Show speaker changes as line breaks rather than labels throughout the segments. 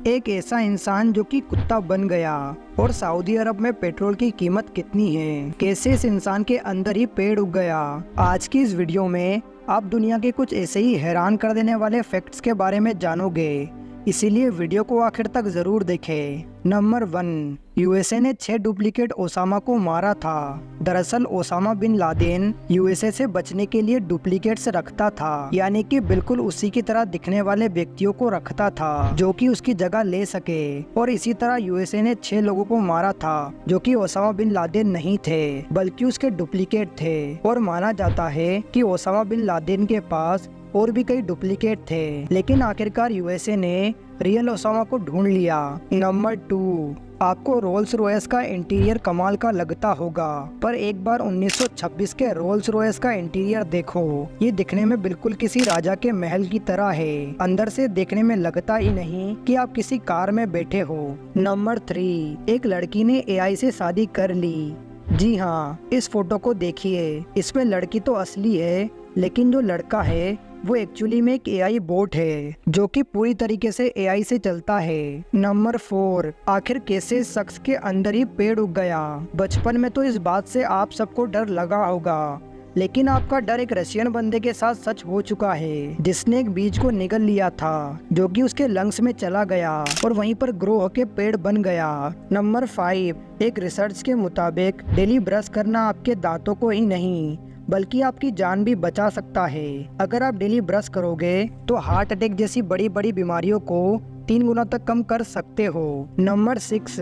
एक ऐसा इंसान जो कि कुत्ता बन गया। और सऊदी अरब में पेट्रोल की कीमत कितनी है, कैसे इस इंसान के अंदर ही पेड़ उग गया। आज की इस वीडियो में आप दुनिया के कुछ ऐसे ही हैरान कर देने वाले फैक्ट्स के बारे में जानोगे, इसीलिए वीडियो को आखिर तक जरूर देखें। नंबर 1, यूएसए ने 6 डुप्लीकेट ओसामा को मारा था। दरअसल ओसामा बिन लादेन यूएसए से बचने के लिए डुप्लीकेट्स रखता था, यानी कि बिल्कुल उसी की तरह दिखने वाले व्यक्तियों को रखता था जो कि उसकी जगह ले सके। और इसी तरह यूएसए ने 6 लोगों को मारा था जो कि ओसामा बिन लादेन नहीं थे बल्कि उसके डुप्लीकेट थे। और माना जाता है कि ओसामा बिन लादेन के पास और भी कई डुप्लीकेट थे, लेकिन आखिरकार यूएसए ने रियल ओसामा को ढूंढ लिया। नंबर 2, आपको रोल्स रॉयस का इंटीरियर कमाल का लगता होगा, पर एक बार 1926 के रोल्स रॉयस का इंटीरियर देखो। ये दिखने में बिल्कुल किसी राजा के महल की तरह है। अंदर से देखने में लगता ही नहीं कि आप किसी कार में बैठे हो। नंबर 3, एक लड़की ने एआई से शादी कर ली। जी हाँ, इस फोटो को देखिए। इसमें लड़की तो असली है, लेकिन जो लड़का है वो एक्चुअली में एक एआई बोट है जो कि पूरी तरीके से एआई से चलता है। नंबर 4, आखिर कैसे इस शख्स के अंदर ही पेड़ उग गया। बचपन में तो इस बात से आप सबको डर लगा होगा, लेकिन आपका डर एक रशियन बंदे के साथ सच हो चुका है जिसने एक बीज को निगल लिया था जो कि उसके लंग्स में चला गया और वहीं पर ग्रो होके पेड़ बन गया। नंबर 5, एक रिसर्च के मुताबिक डेली ब्रश करना आपके दांतों को ही नहीं बल्कि आपकी जान भी बचा सकता है। अगर आप डेली ब्रश करोगे तो हार्ट अटैक जैसी बड़ी बड़ी बीमारियों को 3 गुना तक कम कर सकते हो। नंबर 6,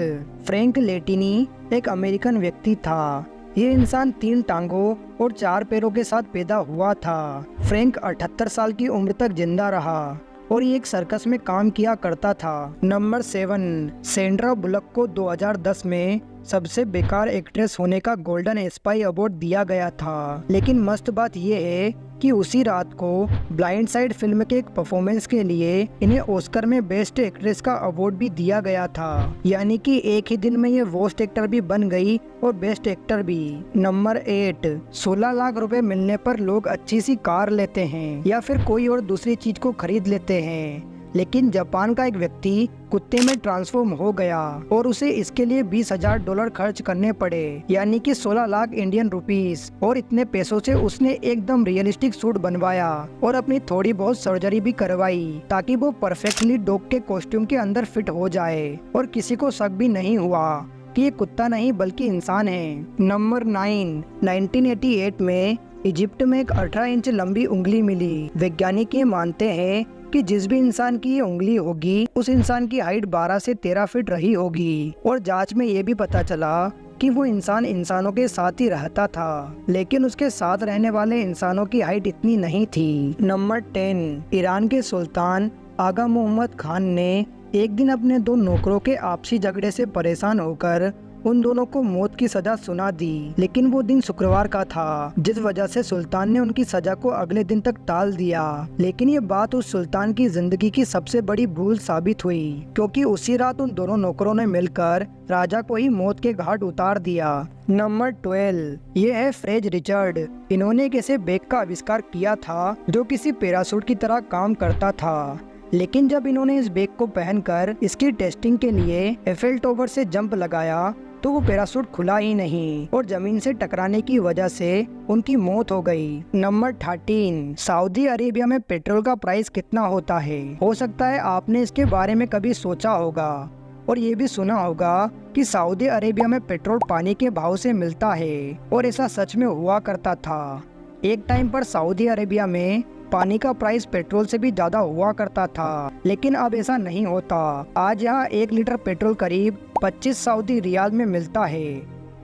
फ्रैंक लेटिनी एक अमेरिकन व्यक्ति था। ये इंसान 3 टांगों और 4 पैरों के साथ पैदा हुआ था। फ्रैंक 78 साल की उम्र तक जिंदा रहा और ये एक सर्कस में काम किया करता था। नंबर 7, सैंड्रा बुलक को 2010 में सबसे बेकार एक्ट्रेस होने का गोल्डन एस्पाई अवार्ड दिया गया था, लेकिन मस्त बात यह है कि उसी रात को ब्लाइंड साइड फिल्म के एक परफॉर्मेंस के लिए इन्हें ऑस्कर में बेस्ट एक्ट्रेस का अवार्ड भी दिया गया था, यानी कि एक ही दिन में ये वर्स्ट एक्टर भी बन गई और बेस्ट एक्टर भी। नंबर 8, 16 लाख रुपए मिलने पर लोग अच्छी सी कार लेते हैं या फिर कोई और दूसरी चीज को खरीद लेते हैं, लेकिन जापान का एक व्यक्ति कुत्ते में ट्रांसफॉर्म हो गया और उसे इसके लिए $20,000 खर्च करने पड़े, यानी कि 16 लाख इंडियन रुपीस। और इतने पैसों से उसने एकदम रियलिस्टिक सूट बनवाया और अपनी थोड़ी बहुत सर्जरी भी करवाई ताकि वो परफेक्टली डॉग के कॉस्ट्यूम के अंदर फिट हो जाए और किसी को शक भी नहीं हुआ कि ये कुत्ता नहीं बल्कि इंसान है। नंबर 9, 1988 में इजिप्ट में एक 18 इंच लंबी उंगली मिली। वैज्ञानिक ये मानते हैं कि जिस भी इंसान की ये उंगली होगी उस इंसान की हाइट 12 से 13 फीट रही होगी। और जांच में ये भी पता चला कि वो इंसान इंसानों के साथ ही रहता था, लेकिन उसके साथ रहने वाले इंसानों की हाइट इतनी नहीं थी। नंबर 10, ईरान के सुल्तान आगा मोहम्मद खान ने एक दिन अपने 2 नौकरों के आपसी झगड़े से परेशान होकर उन दोनों को मौत की सजा सुना दी, लेकिन वो दिन शुक्रवार का था जिस वजह से सुल्तान ने उनकी सजा को अगले दिन तक टाल दिया। लेकिन ये बात उस सुल्तान की जिंदगी की सबसे बड़ी भूल साबित हुई, क्योंकि उसी रात उन दोनों नौकरों ने मिलकर राजा को ही मौत के घाट उतार दिया। नंबर 12, ये है फ्रेज रिचर्ड। इन्होंने एक ऐसे बैग का आविष्कार किया था जो किसी पैराशूट की तरह काम करता था, लेकिन जब इन्होंने इस बैग को पहनकर इसकी टेस्टिंग के लिए एफेल टावर से जंप लगाया तो वो पैराशूट खुला ही नहीं और जमीन से टकराने की वजह से उनकी मौत हो गई। नंबर 13, सऊदी अरेबिया में पेट्रोल का प्राइस कितना होता है। हो सकता है आपने इसके बारे में कभी सोचा होगा और ये भी सुना होगा कि सऊदी अरेबिया में पेट्रोल पानी के भाव से मिलता है, और ऐसा सच में हुआ करता था। एक टाइम पर सऊदी अरेबिया में पानी का प्राइस पेट्रोल से भी ज्यादा हुआ करता था, लेकिन अब ऐसा नहीं होता। आज यहाँ 1 लीटर पेट्रोल करीब 25 सऊदी रियाल में मिलता है,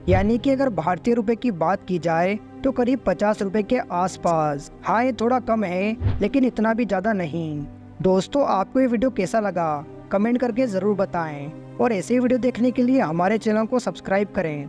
यानी कि अगर भारतीय रुपए की बात की जाए तो करीब 50 रुपए के आसपास। हाँ, ये थोड़ा कम है लेकिन इतना भी ज्यादा नहीं। दोस्तों, आपको ये वीडियो कैसा लगा कमेंट करके जरूर बताएं और ऐसे वीडियो देखने के लिए हमारे चैनल को सब्सक्राइब करें।